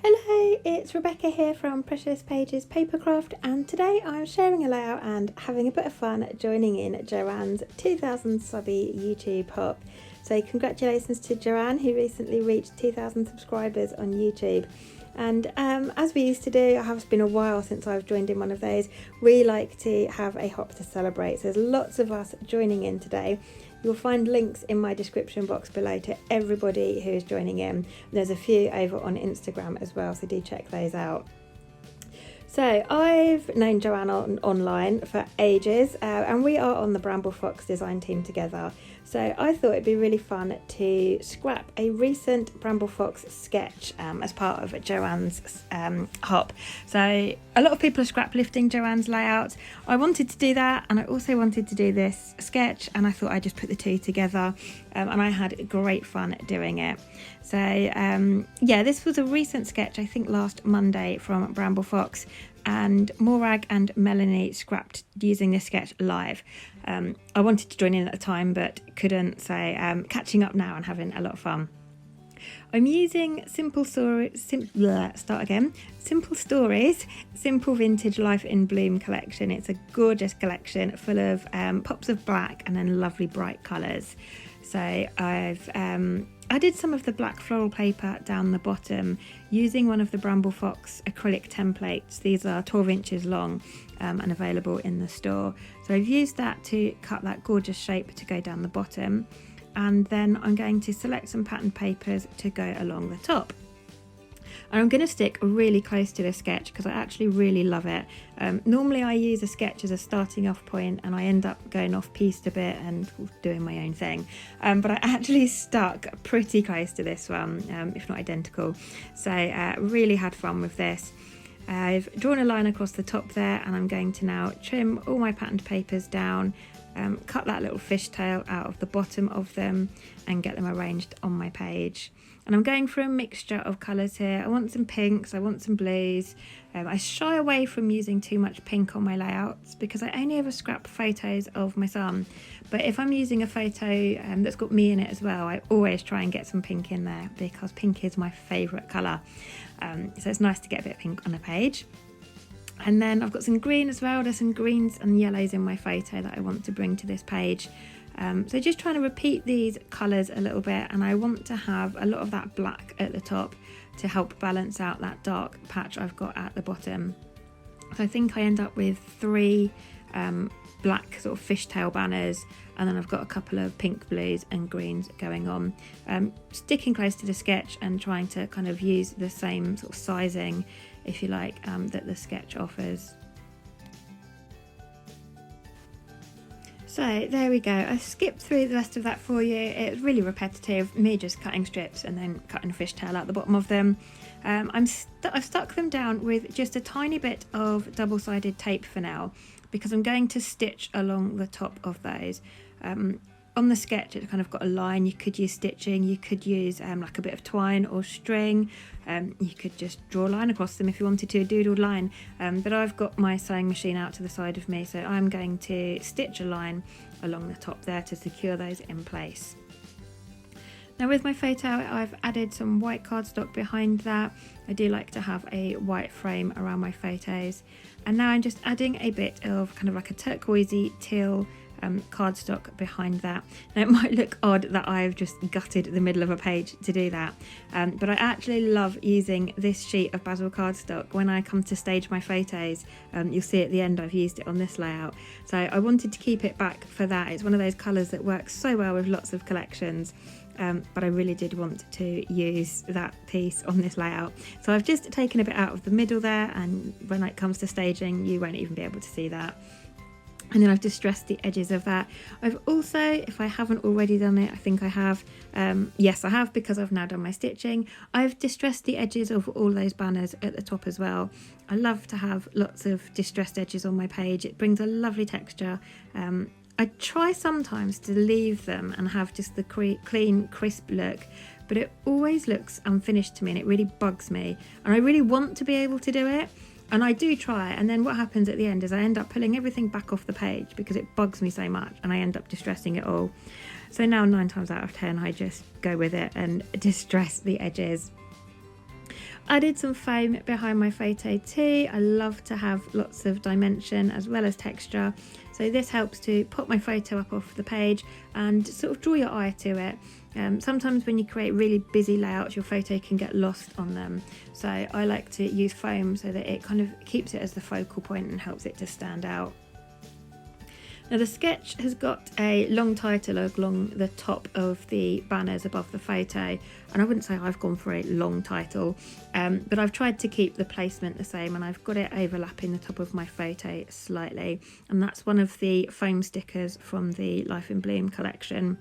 Hello, it's Rebecca here from Precious Pages Papercraft, and today I'm sharing a layout and having a bit of fun joining in Joanne's 2000 subby YouTube hop. So congratulations to Joanne, who recently reached 2,000 subscribers on YouTube. And as we used to do, it's been a while since I've joined in one of those. We like to have a hop to celebrate, so there's lots of us joining in today. You'll find links in my description box below to everybody who is joining in. There's a few over on Instagram as well, so do check those out. So I've known Joanne online for ages, and we are on the Bramble Fox design team together. So I thought it'd be really fun to scrap a recent Bramble Fox sketch as part of Joanne's hop. So a lot of people are scrap lifting Joanne's layout. I wanted to do that, and I also wanted to do this sketch, and I thought I'd just put the two together, and I had great fun doing it. So yeah, this was a recent sketch, I think last Monday, from Bramble Fox, and Morag and Melanie scrapped using this sketch live. I wanted to join in at the time but couldn't, so catching up now and having a lot of fun. I'm using Simple Stories, Simple Vintage Life in Bloom collection. It's a gorgeous collection full of pops of black and then lovely bright colours. So I've added some of the black floral paper down the bottom using one of the Bramble Fox acrylic templates. These are 12 inches long and available in the store. So I've used that to cut that gorgeous shape to go down the bottom, and then I'm going to select some pattern papers to go along the top. And I'm going to stick really close to this sketch because I actually really love it. Normally I use a sketch as a starting off point and I end up going off piste a bit and doing my own thing. But I actually stuck pretty close to this one, if not identical. So really had fun with this. I've drawn a line across the top there, and I'm going to now trim all my patterned papers down, cut that little fishtail out of the bottom of them and get them arranged on my page. And I'm going for a mixture of colours here. I want some pinks, I want some blues. I shy away from using too much pink on my layouts because I only ever scrap photos of my son. But if I'm using a photo that's got me in it as well, I always try and get some pink in there because pink is my favourite colour. So it's nice to get a bit of pink on a page. And then I've got some green as well. There's some greens and yellows in my photo that I want to bring to this page. So just trying to repeat these colours a little bit, and I want to have a lot of that black at the top to help balance out that dark patch I've got at the bottom. So I think I end up with 3 black sort of fishtail banners, and then I've got a couple of pink, blues and greens going on. Sticking close to the sketch and trying to kind of use the same sort of sizing, if you like, that the sketch offers. So there we go. I skipped through the rest of that for you. It's really repetitive, me just cutting strips and then cutting a fishtail out the bottom of them. I've stuck them down with just a tiny bit of double-sided tape for now because I'm going to stitch along the top of those. On the sketch it's kind of got a line. You could use stitching, you could use like a bit of twine or string, you could just draw a line across them if you wanted to, a doodled line, but I've got my sewing machine out to the side of me, so I'm going to stitch a line along the top there to secure those in place. Now with my photo I've added some white cardstock behind that. I do like to have a white frame around my photos, and now I'm just adding a bit of kind of like a turquoisey teal cardstock behind that. Now it might look odd that I've just gutted the middle of a page to do that, but I actually love using this sheet of basil cardstock when I come to stage my photos. You'll see at the end I've used it on this layout, so I wanted to keep it back for that. It's one of those colours that works so well with lots of collections, but I really did want to use that piece on this layout, so I've just taken a bit out of the middle there, and when it comes to staging you won't even be able to see that. And then I've distressed the edges of that. I've also, if I haven't already done it, I think I have, yes I have, because I've now done my stitching, I've distressed the edges of all those banners at the top as well. I love to have lots of distressed edges on my page. It brings a lovely texture. I try sometimes to leave them and have just the clean, crisp look, but it always looks unfinished to me and it really bugs me. And I really want to be able to do it. And I do try, and then what happens at the end is I end up pulling everything back off the page because it bugs me so much, and I end up distressing it all. So now 9 times out of 10 I just go with it and distress the edges. added some foam behind my photo too. I love to have lots of dimension as well as texture, so this helps to pop my photo up off the page and sort of draw your eye to it. Sometimes when you create really busy layouts, your photo can get lost on them, so I like to use foam so that it kind of keeps it as the focal point and helps it to stand out. Now the sketch has got a long title along the top of the banners above the photo, and I wouldn't say I've gone for a long title, but I've tried to keep the placement the same, and I've got it overlapping the top of my photo slightly, and that's one of the foam stickers from the Life in Bloom collection.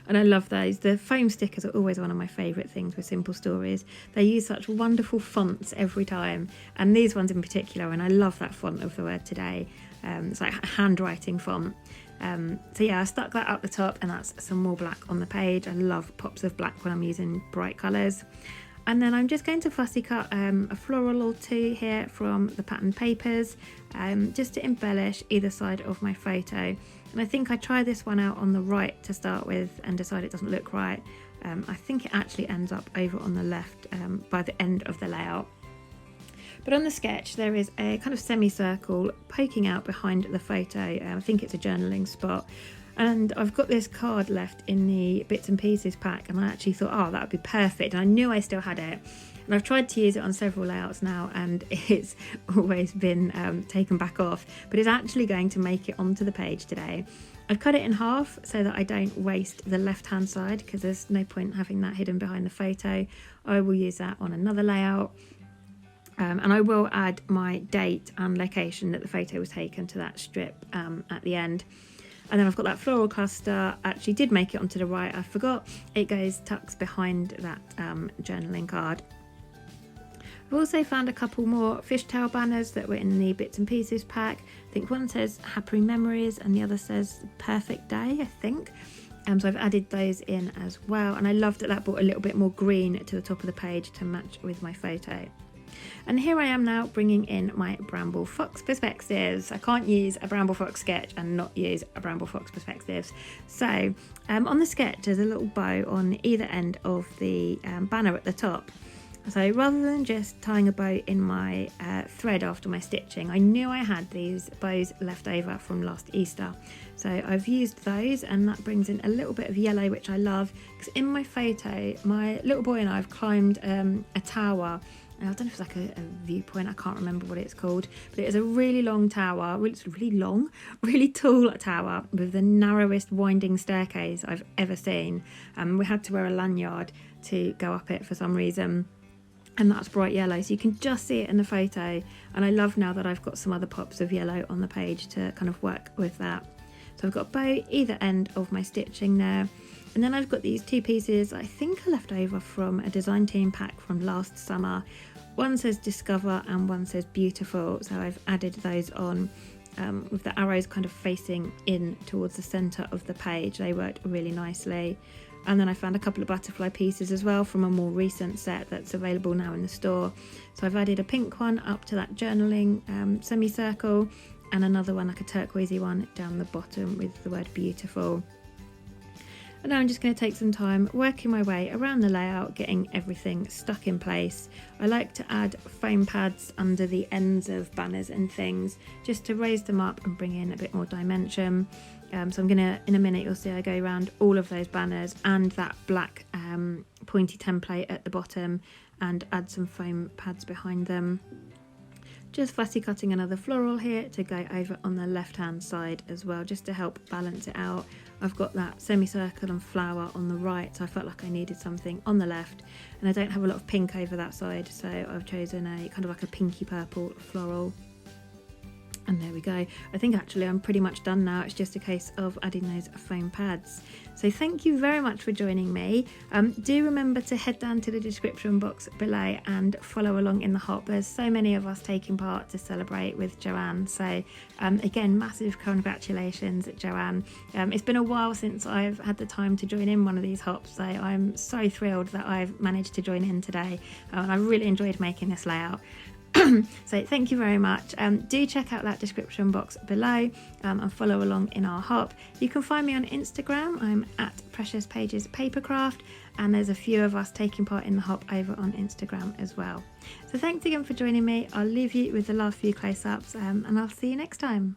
And I love those. The foam stickers are always one of my favourite things with Simple Stories. They use such wonderful fonts every time, and these ones in particular, and I love that font of the word today. It's like a handwriting font. So yeah, I stuck that up the top, and that's some more black on the page. I love pops of black when I'm using bright colours. And then I'm just going to fussy cut a floral or two here from the pattern papers, just to embellish either side of my photo. And I think I tried this one out on the right to start with and decided it doesn't look right. I think it actually ends up over on the left by the end of the layout. But on the sketch there is a kind of semicircle poking out behind the photo. I think it's a journaling spot. And I've got this card left in the bits and pieces pack, and I actually thought, oh, that would be perfect. And I knew I still had it. And I've tried to use it on several layouts now, and it's always been taken back off. But it's actually going to make it onto the page today. I've cut it in half so that I don't waste the left-hand side, because there's no point having that hidden behind the photo. I will use that on another layout. And I will add my date and location that the photo was taken to that strip at the end. And then I've got that floral cluster. Actually did make it onto the right, I forgot. It tucks behind that journaling card. I've also found a couple more fishtail banners that were in the bits and pieces pack. I think one says Happy Memories and the other says Perfect Day, I think. So I've added those in as well. And I love that that brought a little bit more green to the top of the page to match with my photo. And here I am now bringing in my Bramble Fox perspectives. I can't use a Bramble Fox sketch and not use a Bramble Fox perspectives. So on the sketch there's a little bow on either end of the banner at the top. So rather than just tying a bow in my thread after my stitching, I knew I had these bows left over from last Easter. So I've used those, and that brings in a little bit of yellow, which I love, because in my photo my little boy and I have climbed a tower. I don't know if it's like a viewpoint, I can't remember what it's called, but it is a really long tower. It's really long, really tall tower with the narrowest winding staircase I've ever seen. We had to wear a lanyard to go up it for some reason, and that's bright yellow, so you can just see it in the photo. And I love now that I've got some other pops of yellow on the page to kind of work with that. So I've got a bow either end of my stitching there. And then I've got these two pieces I think are left over from a design team pack from last summer. One says Discover and one says Beautiful, so I've added those on with the arrows kind of facing in towards the centre of the page. They worked really nicely. And then I found a couple of butterfly pieces as well from a more recent set that's available now in the store. So I've added a pink one up to that journaling semicircle, and another one, like a turquoisey one, down the bottom with the word Beautiful. And now I'm just going to take some time working my way around the layout, getting everything stuck in place. I like to add foam pads under the ends of banners and things just to raise them up and bring in a bit more dimension. So I'm going to, in a minute, you'll see I go around all of those banners and that black pointy template at the bottom and add some foam pads behind them. Just fussy cutting another floral here to go over on the left hand side as well, just to help balance it out. I've got that semicircle and flower on the right, so I felt like I needed something on the left, and I don't have a lot of pink over that side, so I've chosen a kind of like a pinky purple floral. And there we go. I think actually I'm pretty much done now. It's just a case of adding those foam pads. So thank you very much for joining me. Do remember to head down to the description box below and follow along in the hop. There's so many of us taking part to celebrate with Joanne. So again, massive congratulations, Joanne. It's been a while since I've had the time to join in one of these hops, so I'm so thrilled that I've managed to join in today. And I really enjoyed making this layout. So thank you very much. Do check out that description box below and follow along in our hop. You can find me on Instagram. I'm at Precious Pages Papercraft, and there's a few of us taking part in the hop over on Instagram as well. So thanks again for joining me. I'll leave you with the last few close-ups, and I'll see you next time.